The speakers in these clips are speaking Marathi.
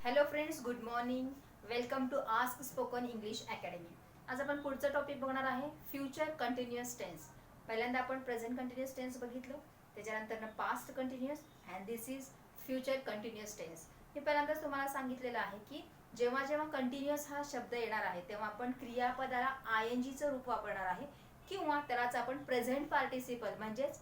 Hello friends, good morning. Welcome to ask spoken English academy. आज आपण पुढचा टॉपिक बघणार आहे फ्युचर कंटिन्युअस टेन्स. पहिल्यांदा आपण प्रेझेंट कंटिन्युअस टेन्स बघितलं, त्याच्यानंतर past continuous and this is future continuous tense. मी पहिल्यांदाच तुम्हाला सांगितलेलं आहे की जेव्हा जेव्हा कंटिन्युअस हा शब्द येणार आहे तेव्हा आपण क्रियापदाला आयएनजीचं रूप वापरणार आहे किंवा त्यालाच आपण प्रेझेंट पार्टिसिपल म्हणजेच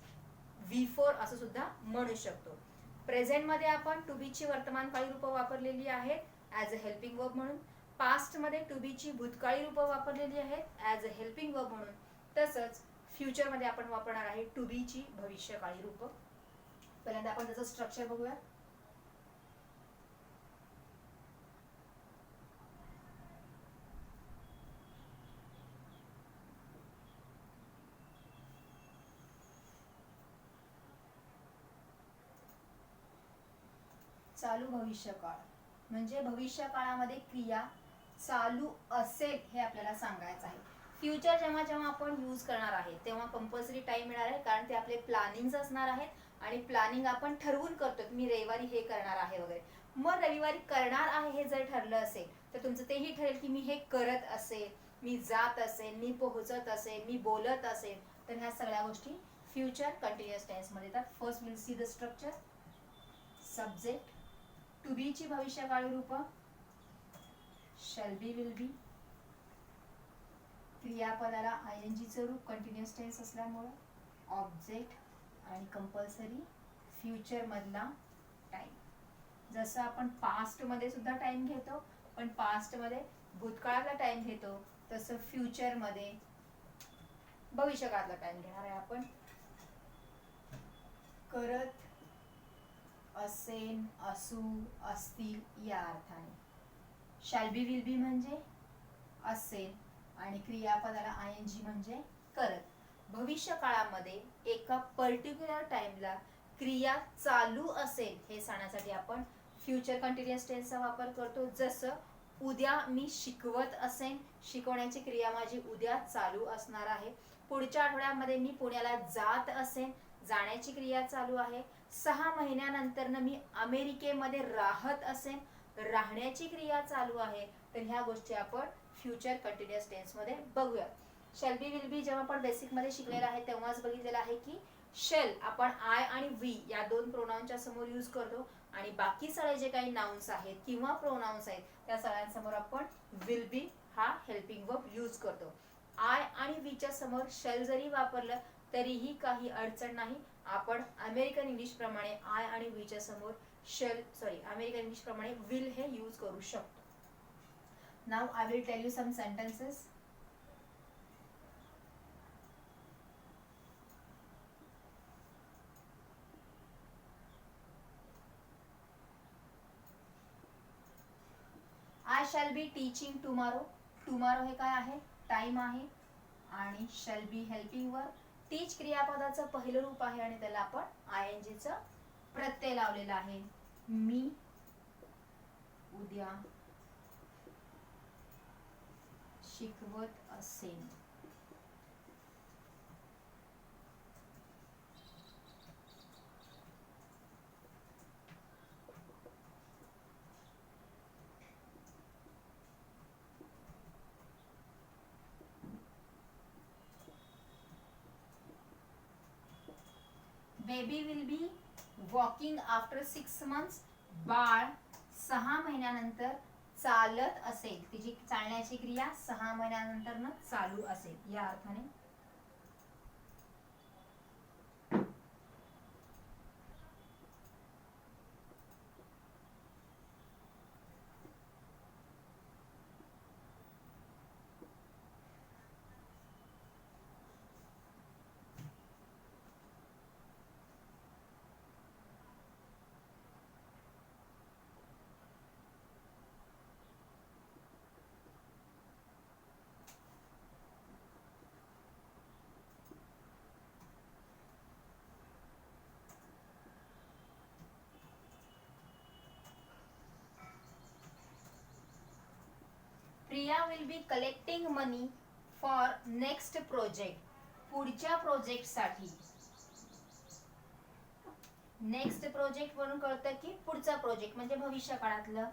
V4 असं सुद्धा म्हणू शकतो. प्रेझेंट मध्ये आपण टू बी ची वर्तमानकाळी रूपं वापरलेली आहेत ॲज अ हेल्पिंग वर्ब म्हणून. पास्ट मध्ये टू बी ची भूतकाळी रूपं वापरलेली आहेत ॲज अ हेल्पिंग वर्ब म्हणून. तसंच फ्युचर मध्ये आपण वापरणार आहे टू बी ची भविष्यकाळी रूपं. पहिल्यांदा आपण त्याचं स्ट्रक्चर बघूया. चालू भविष्यकाळ म्हणजे भविष्य काळामध्ये क्रिया चालू असेल हे आपल्याला सांगायचं आहे. फ्युचर जेव्हा जेव्हा आपण यूज करणार आहे तेव्हा कंपल्सरी टाइम मिळणार आहे, कारण ते आपले प्लॅनिंग असणार आहेत आणि प्लॅनिंग आपण ठरवून करतो मी रविवारी हे करणार आहे वगैरे. मग रविवारी करणार आहे हे जर ठरलं असेल तर तुमचं तेही ठरेल की मी हे करत असेल, मी जात असेल, मी पोहोचत असेल, मी बोलत असेल. तर ह्या सगळ्या गोष्टी फ्युचर कंटिन्युअस टेन्स मध्ये येतात. First will see the structure. Subject to be ची भविष्यकाळी रूप, शॅल बी, विल बी. क्रियापदाला आयएनजी चं रूप कंटिन्युअस टेन्स असल्यामुळे, ऑब्जेक्ट आणि कंपल्सरी फ्युचर मधला टाइम. जसं आपण पास्ट मध्ये सुद्धा टाइम घेतो, पण पास्ट मध्ये भूतकाळातला टाइम घेतो, तसं फ्युचर मध्ये भविष्यकाळातला टाइम घेणार आहे आपण. करत असेन, असू, असतील या अर्थाने. शॅल बी, विल बी म्हणजे असेल आणि क्रियापदाला आयएनजी म्हणजे करत. भविष्य काळामध्ये एका पर्टिक्युलर टाइमला क्रिया चालू असेल हे सांगण्यासाठी आपण फ्युचर कंटिन्युअस टेन्सचा वापर करतो. जसं उद्या मी शिकवत असेन, शिकवण्याची क्रिया माझी उद्या चालू असणार आहे. पुढच्या आठवड्यामध्ये मी पुण्याला जात असेन, जाण्याची क्रिया चालू आहे. 6 महिन्यानंतर मी अमेरिकेमध्ये राहत असेन, राहण्याची क्रिया चालू आहे. तर ह्या गोष्टी आपण फ्युचर कंटिन्युअस टेन्स मध्ये बघूया. शेल बी, विल बी जेव्हा आपण बेसिक मध्ये शिकलेला आहे तेव्हाच बघितलेलं आहे की शेल आपण आय आणि वी या दोन प्रोनाउनच्या समोर यूज करतो आणि बाकी सगळे जे काही नाउन्स आहेत किंवा प्रोनाउन्स आहेत त्या सगळ्यांसमोर आपण विल बी हा हेल्पिंग वर्ब यूज करतो. आय आणि वी च्या समोर शेल जरी वापरलं तरीही काही अडचण नाही. आपण अमेरिकन इंग्लिश प्रमाणे आय आणि वी च्या समोर अमेरिकन इंग्लिश प्रमाणे विल हे यूज करू शकतो. Now I will tell you some sentences. I shall be teaching tomorrow. Tomorrow हे काय आहे? टाइम आहे आणि shall be हेल्पिंग वर्ब. टीच क्रियापदाचं पहिलं रूप आहे आणि त्याला आपण आयएनजी चं प्रत्यय लावलेला आहे. मी उद्या शिकवत असेन. Baby will be walking after 6 months. बाळ 6 महिन्यानंतर चालत असेल, तिची चालण्याची क्रिया 6 महिन्यानंतर चालू असेल या अर्थाने. Priya will be collecting money for next project. पुढच्या प्रोजेक्ट साठी. नेक्स्ट प्रोजेक्ट वरून कळतं की पुढचा प्रोजेक्ट म्हणजे भविष्य काळातलं.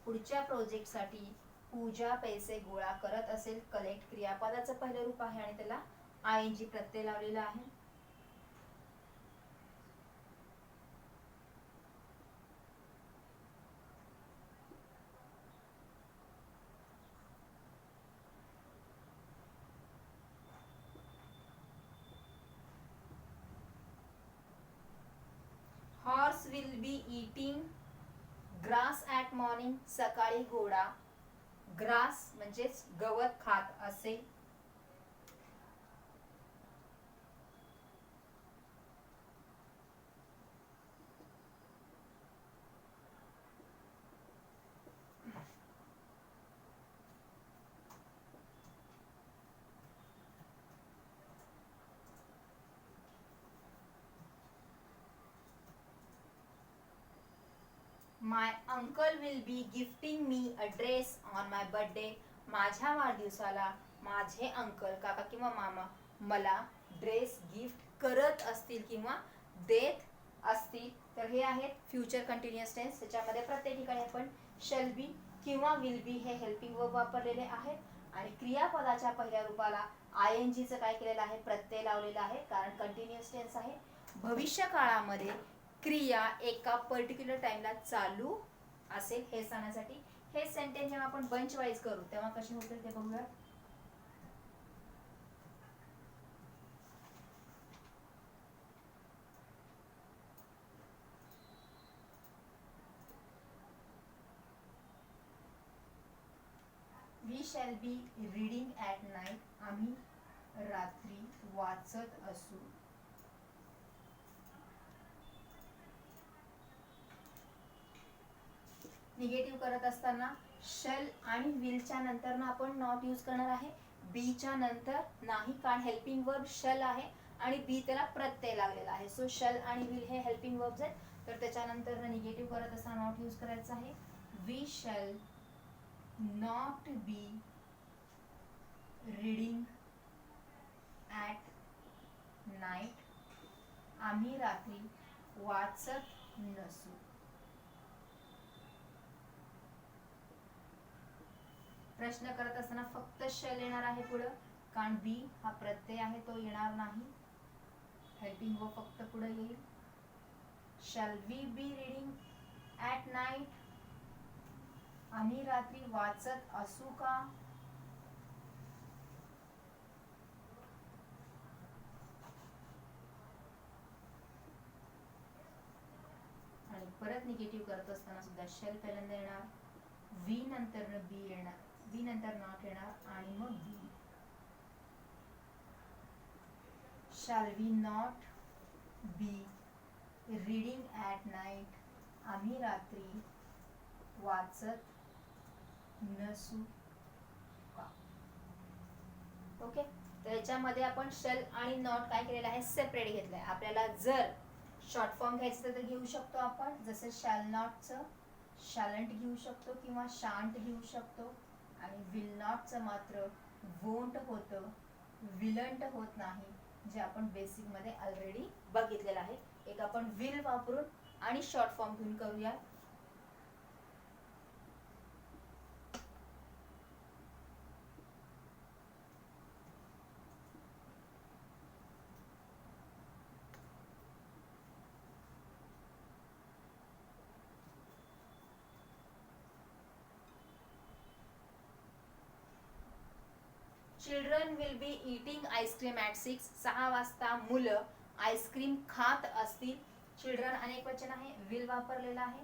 पुढच्या प्रोजेक्टसाठी पूजा पैसे गोळा करत असेल. कलेक्ट क्रियापदाचं पहिलं रूप आहे आणि त्याला आयएनजी प्रत्यय लावलेला आहे. Horse will be eating grass at morning. सकाळी घोडा ग्रास म्हणजेच गवत खात असेल. My uncle will be gifting me a dress on my birthday. माझ्या वाढदिवसाला माझे अंकल काका किंवा मामा मला ड्रेस गिफ्ट करत असतील किंवा देत असतील. तर हे आहेत फ्युचर कंटिन्युअस टेन्स. त्याच्यामध्ये प्रत्येक ठिकाणी आपण शॅल बी किंवा विल बी हे हेल्पिंग वर्ब वापरलेले आहेत आणि क्रियापदाच्या पहिल्या रूपाला आयएनजीचं काय केलेलं आहे, प्रत्यय लावलेला आहे, कारण कंटिन्युअस टेन्स आहे. भविष्य काळामध्ये क्रिया एका पर्टिक्युलर टाइमला चालू असेल हे सांगण्यासाठी. हे सेंटेन्स जेव्हा आपण बंच वाईज करू तेव्हा कसे होतील ते बघूया. We shall be reading at night. आम्ही रात्री वाचत असू. निगेटिव्ह करत असताना शल आणि विलच्या नंतर ना आपण नॉट यूज करणार आहे. बीच्या नंतर नाही, कारण हेल्पिंग वर्ब शल आहे आणि बी त्याला प्रत्यय लागलेला आहे. सो शल आणि विल हे हेल्पिंग वर्ब्स आहेत. तर त्याच्यानंतर निगेटिव्ह करत असताना नॉट यूज करायचं आहे. We shall not be reading at night. आम्ही रात्री वाचत नसू. प्रश्न करत असताना फक्त शल येणार आहे पुढं, कारण बी हा प्रत्यय आहे तो येणार नाही. हेल्पिंग वर्ब फक्त पुढे येईल. Shall we be reading at night. आम्ही रात्री वाचत असू का. आणि परत निगेटिव्ह करत असताना सुद्धा शल पहिल्यांदा येणार, वी नंतर बी येणार, बी नंतर नॉट येणार आणि मग be. Shall we not be reading at night. आम्ही रात्री वाचत नसू का. ओके, तर याच्यामध्ये आपण शल आणि नॉट काय केलेलं आहे, सेपरेट घेतलंय. आपल्याला जर शॉर्ट फॉर्म घ्यायचं तर घेऊ शकतो आपण, जसं शॅल नॉटचं शॅलंट घेऊ शकतो किंवा शांट घेऊ शकतो. आणि विल नॉटचं मात्र वोंट होतं, विलंट होत नाही, जे आपण बेसिक मध्ये ऑलरेडी बघितलेलं आहे. एक आपण विल वापरून आणि शॉर्ट फॉर्म घेऊन करूया. Children will be eating ice cream at 6. 6 वाजता मुलं आईस्क्रीम खात असतील. चिल्ड्रन अनेक वचन आहे, विल वापरलेला आहे,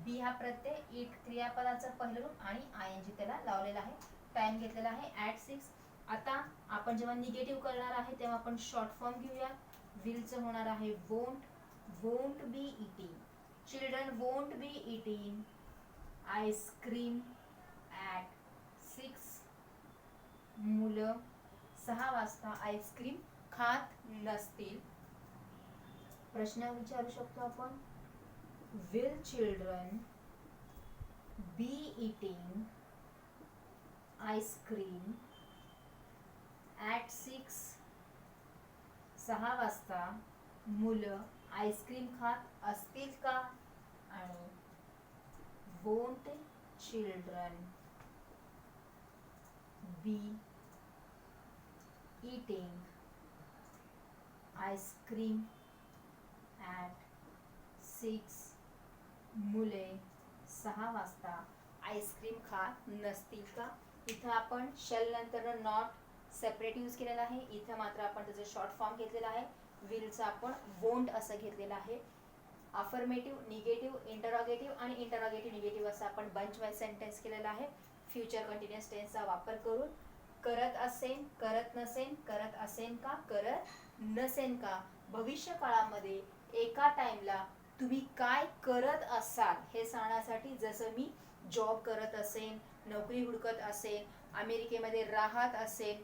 बी हा प्रत्यय, इट क्रियापदाचं पहिलं रूप आणि आयएनजी त्याला लावलेला आहे. टाइम घेतलेला आहे ॲट 6. आता आपण जेव्हा निगेटिव्ह करणार आहे तेव्हा आपण शॉर्ट फॉर्म घेऊया. विलचं होणार आहे won't, won't be eating. Children won't be eating ice cream at 6. मुलं 6 वाजता आईस्क्रीम खात नसतील. प्रश्न विचारू शकतो आपण, will children be eating ice cream at 6. 6 वाजता मुलं आईस्क्रीम खात असतील का. आणि won't children be eating ice cream at 6. मुले 6 वाजता आईस्क्रीम खात नसतील का? इथं आपण शेल नंतर नॉट सेपरेट यूज केलेला आहे. इथं मात्र आपण त्याचा शॉर्ट फॉर्म घेतलेला आहे. विलचा आपण वोंट असं घेतलेलं आहे. अफर्मेटिव्ह, निगेटिव्ह, इंटरॉगेटिव्ह आणि इंटरॉगेटिव्ह निगेटिव्ह असं आपण बंच वाईज सेंटेन्स केलेला आहे. फ्युचर कंटिन्युअस टेन्सचा वापर करून करत असेन, करत नसेन, करत असेन का, करत नसेन का, भविष्य काळामध्ये एका टाइमला तुम्ही काय करत असाल हे सांगण्यासाठी, जसं मी जॉब करत असेन, नोकरी हुडकत असेन, अमेरिकेमध्ये राहत असेल,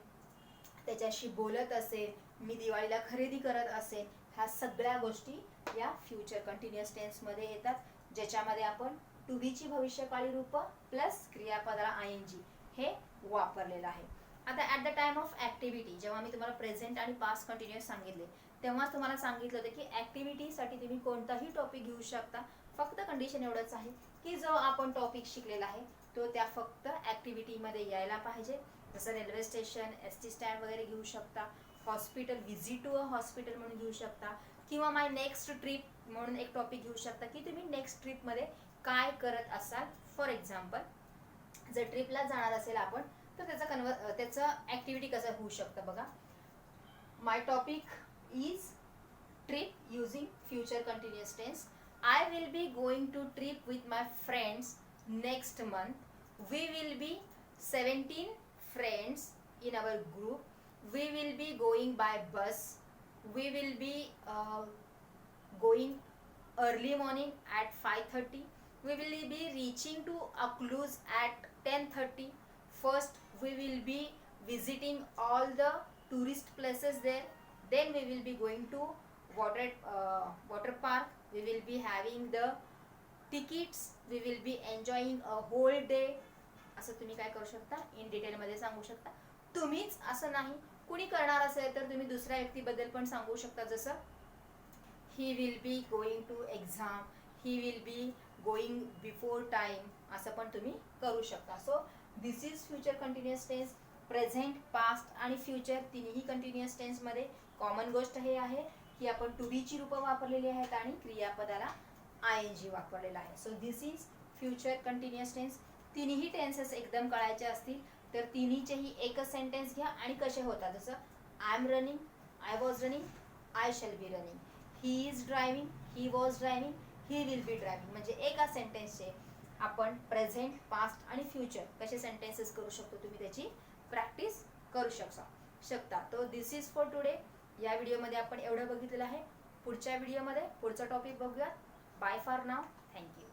त्याच्याशी बोलत असेल, मी दिवाळीला खरेदी करत असेल, ह्या सगळ्या गोष्टी या फ्युचर कंटिन्युअस टेन्समध्ये येतात, ज्याच्यामध्ये आपण टू बीची भविष्यकाळी रूप प्लस क्रियापदाला आयएनजी हे वापरलेलं आहे. आता at the time of activity, जेव्हा मी तुम्हाला प्रेझेंट आणि पास्ट कंटिन्युअस सांगितले तेव्हाच तुम्हाला सांगितलं होतं की ॲक्टिव्हिटीसाठी तुम्ही कोणताही टॉपिक घेऊ शकता. फक्त कंडिशन एवढंच आहे की जो आपण टॉपिक शिकलेला आहे तो त्या फक्त ॲक्टिव्हिटीमध्ये यायला पाहिजे. जसं रेल्वे स्टेशन, एसटी स्टँड वगैरे घेऊ शकता, hospital, visit to a hospital म्हणून घेऊ शकता, किंवा माय नेक्स्ट ट्रिप म्हणून एक टॉपिक घेऊ शकता की तुम्ही नेक्स्ट ट्रिपमध्ये काय करत असाल. फॉर एक्झाम्पल, जर ट्रिपला जाणार असेल आपण तर त्याचं ॲक्टिव्हिटी कसं होऊ शकतं बघा. My topic is trip using future continuous tense. I will be going to trip with my friends next month. We will be 17 friends in our group. We will be going by bus. We will be going early morning at 5:30. We will be reaching to Akluz at 10:30. First, we will be visiting all the tourist places there. Then we will be going to water park. We will be having the tickets. We will be enjoying a whole day. असं तुम्ही काय करू शकता, इन डिटेलमध्ये सांगू शकता. तुम्हीच असं नाही, कुणी करणार असेल तर तुम्ही दुसऱ्या व्यक्तीबद्दल पण सांगू शकता. जसं he will be going to exam, he will be going before time, असं पण तुम्ही करू शकता. So this is future continuous tense. Present, past आणि फ्युचर तिन्ही कंटिन्युअस टेन्समध्ये कॉमन गोष्ट हे आहे की आपण टू बीची रूपं वापरलेली आहेत आणि क्रियापदाला आयएनजी वापरलेला आहे. So this is future continuous tense. तिन्ही टेन्सेस एकदम कळायचे असतील तर तिन्हीचेही एकच सेंटेन्स घ्या आणि कसे होतात. जसं I am running, I was running, I shall be running, he is driving, he was driving, he will B driving. म्हणजे एका सेंटेन्सचे आपण प्रेझेंट, पास्ट आणि फ्युचर कसे सेंटेन्सेस करू शकतो, तुम्ही त्याची प्रॅक्टिस करू शकता. तो दिस इज फॉर टुडे. या व्हिडिओमध्ये आपण एवढं बघितलेलं आहे. पुढच्या व्हिडिओमध्ये पुढचा टॉपिक बघूया. Bye for now. थँक्यू.